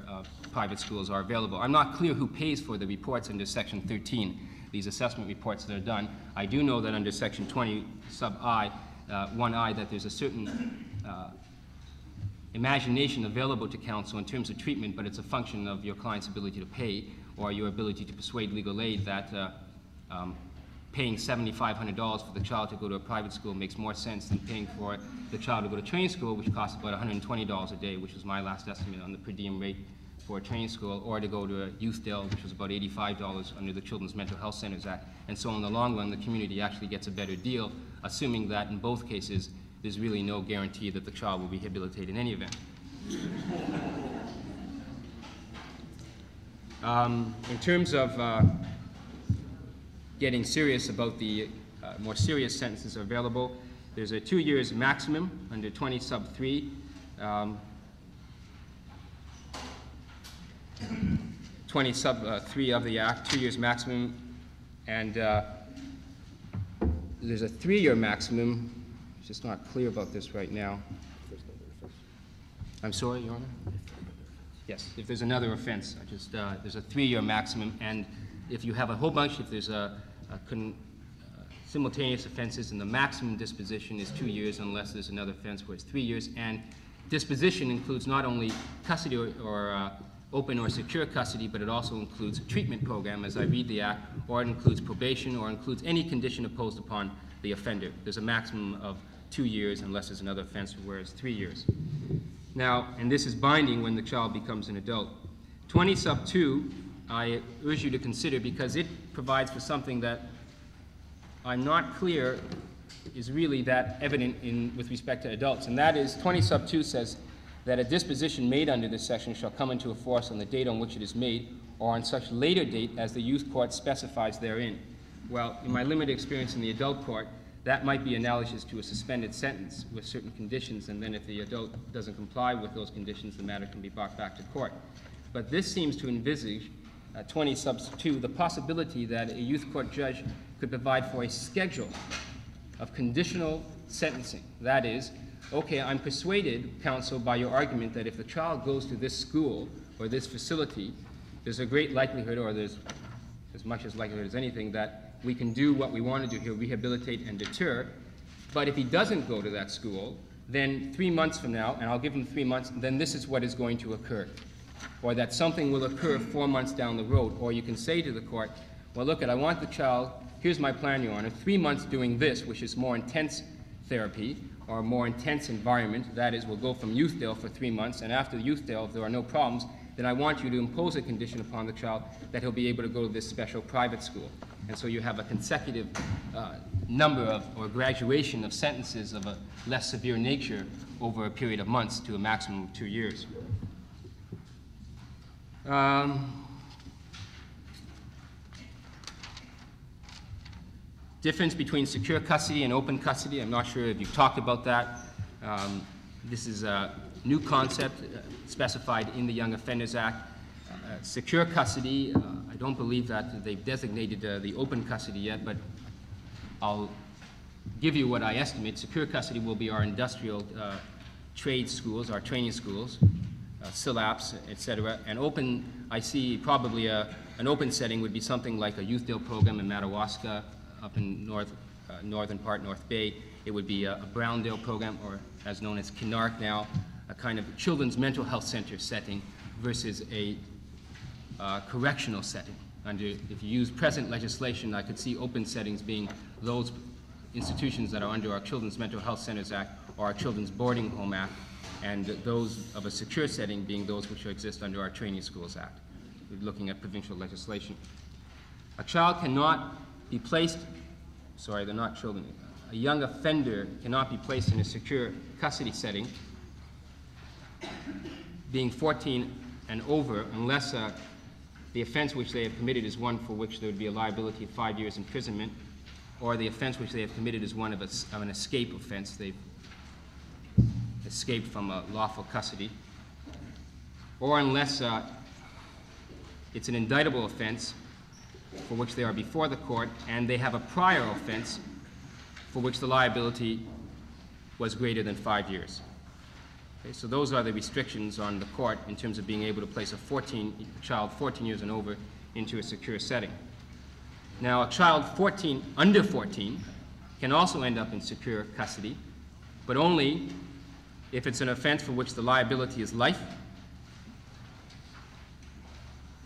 private schools are available. I'm not clear who pays for the reports under section 13, these assessment reports that are done. I do know that under section 20 sub I, 1I, that there's a certain imagination available to counsel in terms of treatment, but it's a function of your client's ability to pay or your ability to persuade legal aid that paying $7,500 for the child to go to a private school makes more sense than paying for the child to go to training school, which costs about $120 a day, which was my last estimate on the per diem rate for a training school, or to go to a youth dale, which was about $85 under the Children's Mental Health Centers Act. And so in the long run, the community actually gets a better deal, assuming that in both cases, there's really no guarantee that the child will be rehabilitated in any event. In terms of getting serious about the more serious sentences available, there's a 2 years maximum under 20 sub 3. 20 sub 3 of the Act, 2 years maximum, and there's a 3-year maximum. It's just not clear about this right now. I'm sorry, Your Honor? Yes, if there's another offense, there's a 3-year maximum, and if you have a whole bunch, if there's simultaneous offenses, and the maximum disposition is 2 years unless there's another offense where it's 3 years, and disposition includes not only custody or open or secure custody, but it also includes a treatment program, as I read the Act, or it includes probation, or includes any condition imposed upon the offender. There's a maximum of 2 years unless there's another offense, whereas 3 years. Now, and this is binding when the child becomes an adult. 20 sub 2, I urge you to consider because it provides for something that I'm not clear is really that evident with respect to adults, and that is 20 sub 2 says that a disposition made under this section shall come into force on the date on which it is made or on such later date as the youth court specifies therein. Well, in my limited experience in the adult court, that might be analogous to a suspended sentence with certain conditions, and then if the adult doesn't comply with those conditions, the matter can be brought back to court. But this seems to envisage 20 sub 2, the possibility that a youth court judge could provide for a schedule of conditional sentencing. That is, okay, I'm persuaded, counsel, by your argument that if the child goes to this school or this facility, there's a great likelihood, or there's as much as likelihood as anything, that we can do what we want to do here, rehabilitate and deter. But if he doesn't go to that school, then 3 months from now, and I'll give him 3 months, then this is what is going to occur. Or that something will occur 4 months down the road. Or you can say to the court, well, look, I want the child, here's my plan, Your Honor, 3 months doing this, which is more intense therapy, or a more intense environment. That is, we'll go from youth dale for 3 months, and after the youth dale, if there are no problems, then I want you to impose a condition upon the child that he'll be able to go to this special private school. And so you have a consecutive number of, or graduation of sentences of a less severe nature over a period of months to a maximum of 2 years. Difference between secure custody and open custody. I'm not sure if you've talked about that. This is a new concept specified in the Young Offenders Act. Secure custody, I don't believe that they've designated the open custody yet, but I'll give you what I estimate. Secure custody will be our industrial trade schools, our training schools, SILAPs, etc. And open, I see probably an open setting would be something like a Youthdale program in Madawaska, up in northern part, North Bay. It would be a Browndale program, or as known as Kinark now, a kind of children's mental health center setting versus a correctional setting. If you use present legislation, I could see open settings being those institutions that are under our Children's Mental Health Centers Act or our Children's Boarding Home Act, and those of a secure setting being those which exist under our Training Schools Act. We're looking at provincial legislation. A child cannot be placed, sorry, they're not children. A young offender cannot be placed in a secure custody setting, being 14 and over, unless the offense which they have committed is one for which there would be a liability of 5 years imprisonment, or the offense which they have committed is one of an escape offense. They've escaped from a lawful custody, or unless it's an indictable offense for which they are before the court and they have a prior offense for which the liability was greater than 5 years. Okay, so those are the restrictions on the court in terms of being able to place a child 14 years and over into a secure setting. Now, a child under 14 can also end up in secure custody, but only if it's an offense for which the liability is life.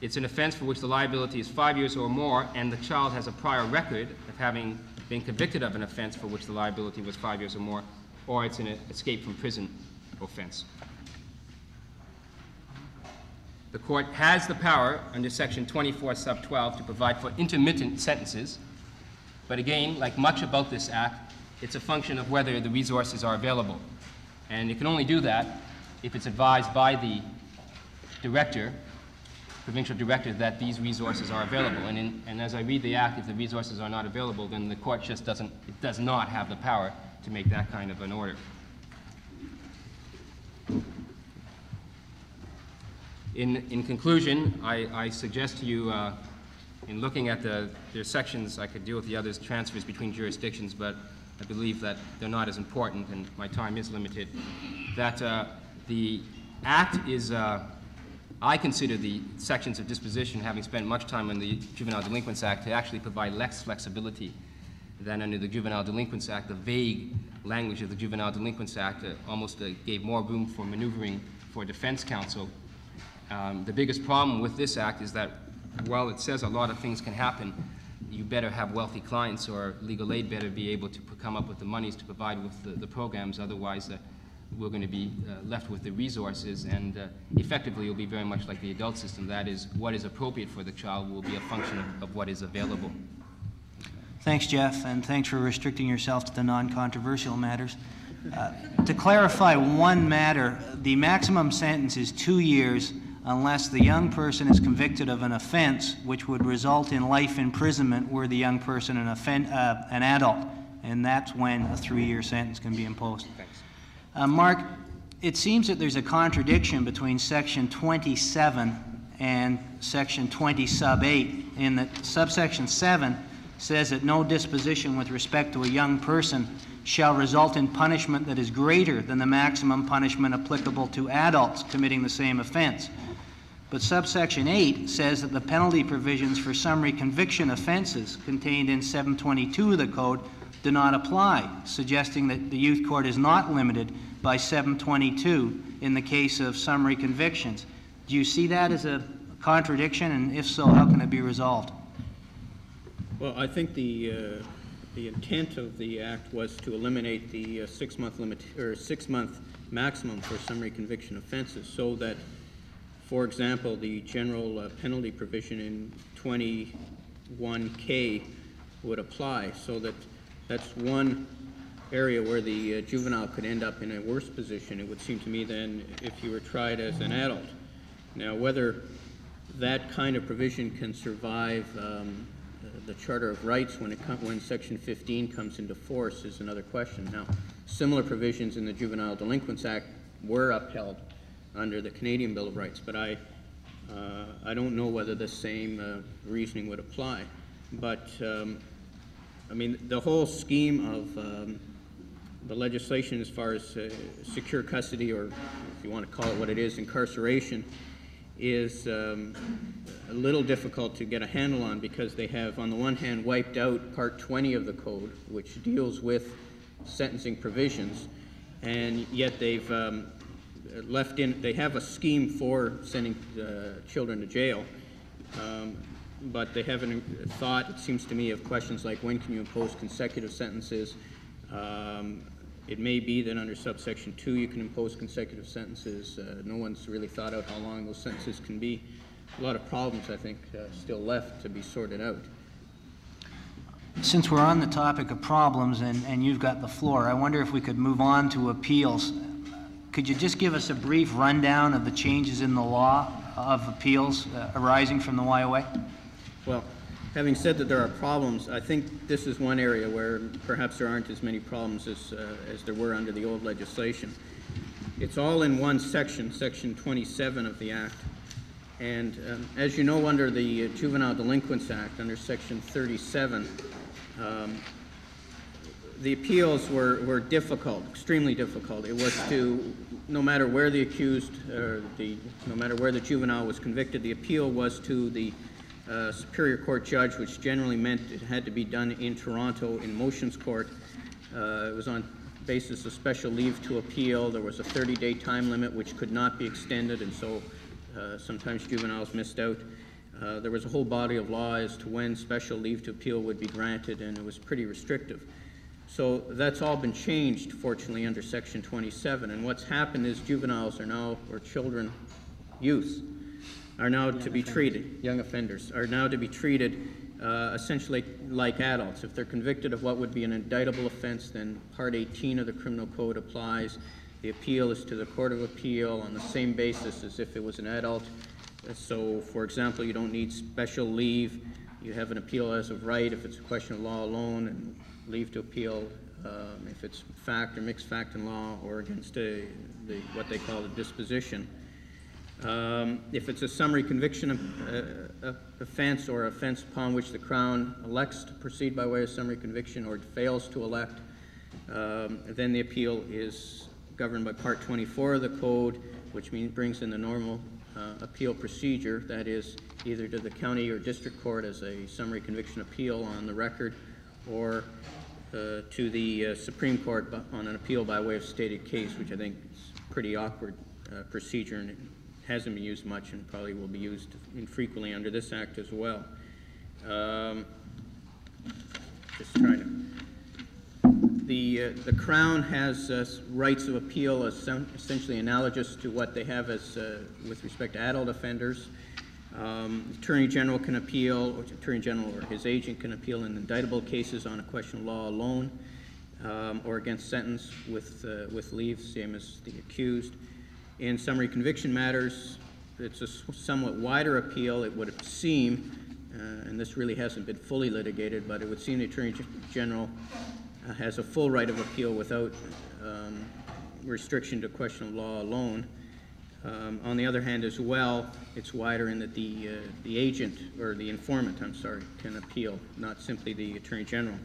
It's an offense for which the liability is 5 years or more, and the child has a prior record of having been convicted of an offense for which the liability was 5 years or more, or it's an escape from prison offense. The court has the power under section 24 sub 12 to provide for intermittent sentences, but again, like much about this act, it's a function of whether the resources are available. And it can only do that if it's advised by the director, provincial director, that these resources are available. And as I read the act, if the resources are not available, then the court just does not have the power to make that kind of an order. In conclusion, I suggest to you, in looking at the sections, I could deal with the others, transfers between jurisdictions, but I believe that they're not as important, and my time is limited, that the act is, I consider the sections of disposition, having spent much time on the Juvenile Delinquents Act, to actually provide less flexibility than under the Juvenile Delinquents Act. The vague language of the Juvenile Delinquents Act almost gave more room for maneuvering for defense counsel. The biggest problem with this act is that while it says a lot of things can happen, you better have wealthy clients, or legal aid better be able to come up with the monies to provide with the programs. Otherwise, we're going to be left with the resources, and effectively it will be very much like the adult system. That is, what is appropriate for the child will be a function of what is available. Thanks, Jeff, and thanks for restricting yourself to the non-controversial matters. To clarify one matter, the maximum sentence is 2 years unless the young person is convicted of an offense which would result in life imprisonment were the young person an adult, and that's when a 3-year sentence can be imposed. Thanks. Marc, it seems that there's a contradiction between section 27 and section 20 sub 8, in that subsection 7 says that no disposition with respect to a young person shall result in punishment that is greater than the maximum punishment applicable to adults committing the same offense. But subsection 8 says that the penalty provisions for summary conviction offenses contained in 722 of the Code do not apply, suggesting that the youth court is not limited by 722 in the case of summary convictions. Do you see that as a contradiction, and if so, how can it be resolved? Well, I think the intent of the act was to eliminate the 6 month maximum for summary conviction offenses, so that For example, the general penalty provision in 21K would apply, so that's one area where the juvenile could end up in a worse position, it would seem to me, than if you were tried as an adult. Now, whether that kind of provision can survive the Charter of Rights when Section 15 comes into force is another question. Now, similar provisions in the Juvenile Delinquents Act were upheld under the Canadian Bill of Rights, but I don't know whether the same reasoning would apply. But I mean, the whole scheme of the legislation as far as secure custody, or if you want to call it what it is, incarceration, is a little difficult to get a handle on, because they have, on the one hand, wiped out Part 20 of the Code, which deals with sentencing provisions, and yet they've left in, they have a scheme for sending children to jail, but they haven't thought, it seems to me, of questions like when can you impose consecutive sentences. It may be that under subsection 2 you can impose consecutive sentences. No one's really thought out how long those sentences can be. A lot of problems, I think, still left to be sorted out. Since we're on the topic of problems and you've got the floor, I wonder if we could move on to appeals. Could you just give us a brief rundown of the changes in the law of appeals arising from the YOA? Well, having said that there are problems, I think this is one area where perhaps there aren't as many problems as there were under the old legislation. It's all in one section, Section 27 of the Act. And as you know, under the Juvenile Delinquents Act, under Section 37, the appeals were difficult, extremely difficult. It was to, no matter where the accused, no matter where the juvenile was convicted, the appeal was to the Superior Court judge, which generally meant it had to be done in Toronto in motions court. It was on basis of special leave to appeal. There was a 30-day time limit which could not be extended, and so sometimes juveniles missed out. There was a whole body of law as to when special leave to appeal would be granted, and it was pretty restrictive. So that's all been changed, fortunately, under Section 27. And what's happened is juveniles are now, or children, youth, are now to be treated, young offenders, are now to be treated essentially like adults. If they're convicted of what would be an indictable offense, then Part 18 of the Criminal Code applies. The appeal is to the Court of Appeal on the same basis as if it was an adult. So, for example, you don't need special leave. You have an appeal as of right if it's a question of law alone, and leave to appeal if it's fact or mixed fact and law, or against what they call a disposition. If it's a summary conviction offense, or offense upon which the Crown elects to proceed by way of summary conviction or fails to elect, then the appeal is governed by Part 24 of the Code, which brings in the normal appeal procedure, that is, either to the county or district court as a summary conviction appeal on the record, or to the Supreme Court on an appeal by way of stated case, which I think is a pretty awkward procedure, and it hasn't been used much and probably will be used infrequently under this Act as well. Just trying to... The Crown has rights of appeal essentially analogous to what they have as with respect to adult offenders. Attorney General can appeal, or Attorney General or his agent can appeal in indictable cases on a question of law alone, or against sentence with leave, same as the accused. In summary conviction matters, it's a somewhat wider appeal, it would seem, and this really hasn't been fully litigated, but it would seem the Attorney General has a full right of appeal without restriction to question of law alone. On the other hand as well, it's wider in that the agent, or the informant, I'm sorry, can appeal, not simply the Attorney General.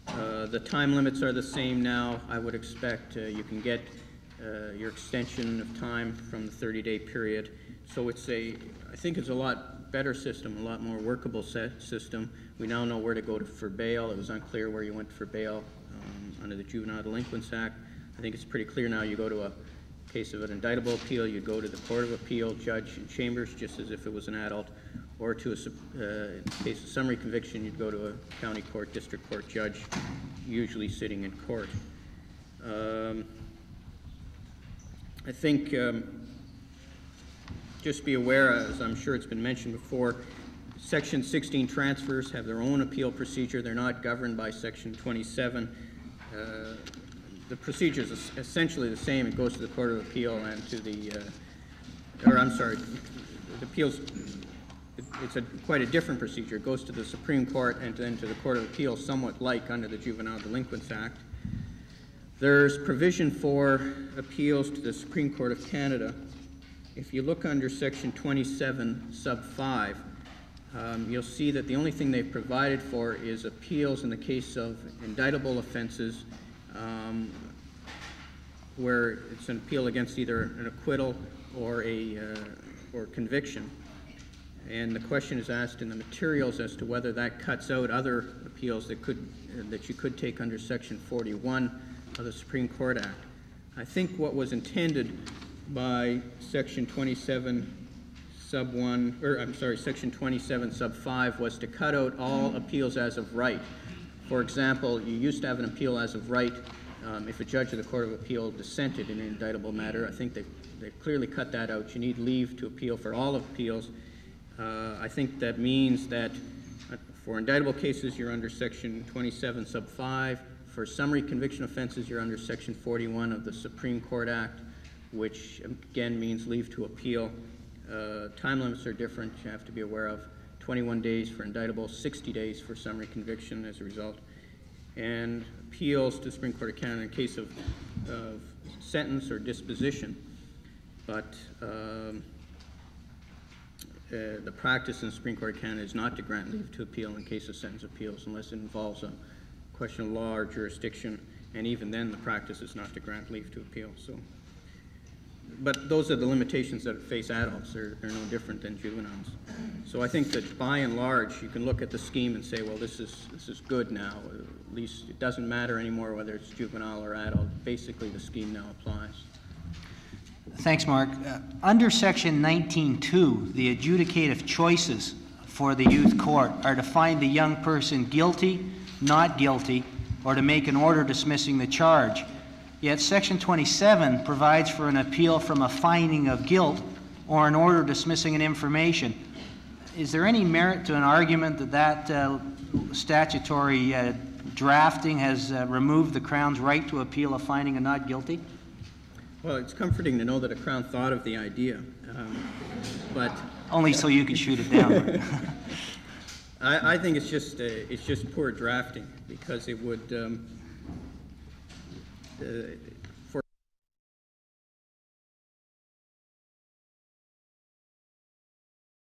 The time limits are the same now. I would expect you can get your extension of time from the 30-day period. So it's I think it's a lot better system, a lot more workable system. We now know where to go for bail. It was unclear where you went for bail under the Juvenile Delinquents Act. I think it's pretty clear now. You go to a case of an indictable appeal, you go to the Court of Appeal, judge in chambers, just as if it was an adult, or to in case of summary conviction, you'd go to a county court, district court judge, usually sitting in court. I think just be aware, as I'm sure it's been mentioned before, Section 16 transfers have their own appeal procedure. They're not governed by Section 27. The procedure is essentially the same. It goes to the Court of Appeal and to the, the appeals. It's quite a different procedure. It goes to the Supreme Court and then to the Court of Appeal, somewhat like under the Juvenile Delinquents Act. There's provision for appeals to the Supreme Court of Canada. If you look under Section 27, sub 5, you'll see that the only thing they've provided for is appeals in the case of indictable offenses where it's an appeal against either an acquittal or or conviction. And the question is asked in the materials as to whether that cuts out other appeals that you could take under Section 41 of the Supreme Court Act. I think what was intended by Section 27 sub 1, Section 27 sub 5 was to cut out all appeals as of right. For example, you used to have an appeal as of right if a judge of the Court of Appeal dissented in an indictable matter. I think they clearly cut that out. You need leave to appeal for all appeals. I think that means that for indictable cases, you're under Section 27 sub 5. For summary conviction offenses, you're under Section 41 of the Supreme Court Act, which again means leave to appeal. Time limits are different, you have to be aware of. 21 days for indictable, 60 days for summary conviction as a result. And appeals to the Supreme Court of Canada in case of sentence or disposition. But the practice in the Supreme Court of Canada is not to grant leave to appeal in case of sentence appeals unless it involves a question of law or jurisdiction, and even then the practice is not to grant leave to appeal. So, but those are the limitations that face adults. They're no different than juveniles. So I think that by and large you can look at the scheme and say, well, this is good now. At least it doesn't matter anymore whether it's juvenile or adult. Basically the scheme now applies. Thanks, Mark. Under Section 19.2, the adjudicative choices for the youth court are to find the young person guilty, not guilty, or to make an order dismissing the charge. Yet Section 27 provides for an appeal from a finding of guilt or an order dismissing an information. Is there any merit to an argument that statutory drafting has removed the Crown's right to appeal a finding of not guilty? Well, it's comforting to know that a Crown thought of the idea, but only so you could shoot it down. I think it's just poor drafting, because it would